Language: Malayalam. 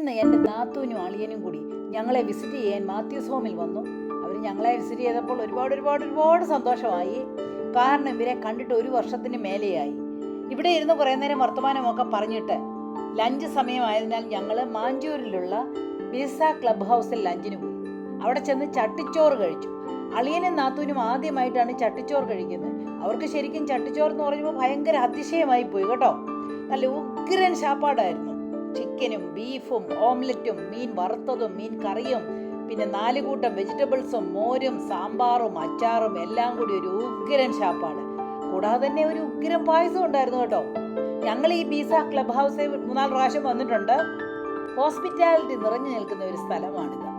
ഇന്ന് എൻ്റെ നാത്തൂനും അളിയനും കൂടി ഞങ്ങളെ വിസിറ്റ് ചെയ്യാൻ മാത്യൂസ് ഹോമിൽ വന്നു. അവർ ഞങ്ങളെ വിസിറ്റ് ചെയ്തപ്പോൾ ഒരുപാട് സന്തോഷമായി. കാരണം ഇവരെ കണ്ടിട്ട് 1 വർഷത്തിന് മേലെയായി. ഇവിടെ ഇരുന്ന് കുറേ നേരം വർത്തമാനമൊക്കെ പറഞ്ഞിട്ട് ലഞ്ച് സമയമായതിനാൽ ഞങ്ങൾ മാഞ്ചൂരിലുള്ള ബീസ ക്ലബ് ഹൗസിൽ ലഞ്ചിന് പോയി. അവിടെ ചെന്ന് ചട്ടിച്ചോറ് കഴിച്ചു. അളിയനും നാത്തൂനും ആദ്യമായിട്ടാണ് ചട്ടിച്ചോറ് കഴിക്കുന്നത്. അവർക്ക് ശരിക്കും ചട്ടിച്ചോറ് എന്ന് പറയുമ്പോൾ ഭയങ്കര അതിശയമായി പോയി കേട്ടോ. നല്ല ഉഗ്രൻ ശാപ്പാടായിരുന്നു. ചിക്കനും ബീഫും ഓംലെറ്റും മീൻ വറുത്തതും മീൻ കറിയും പിന്നെ 4 കൂട്ടം വെജിറ്റബിൾസും മോരും സാമ്പാറും അച്ചാറും എല്ലാം കൂടി ഒരു ഉഗ്രൻ ശാപ്പാട്. കൂടാതെ തന്നെ ഒരു ഉഗ്രൻ പായസം ഉണ്ടായിരുന്നു കേട്ടോ. ഞങ്ങൾ ഈ ബീസ ക്ലബ് ഹൗസിൽ 3-4 പ്രാവശ്യം വന്നിട്ടുണ്ട്. ഹോസ്പിറ്റാലിറ്റി നിറഞ്ഞു നിൽക്കുന്ന ഒരു സ്ഥലമാണിത്.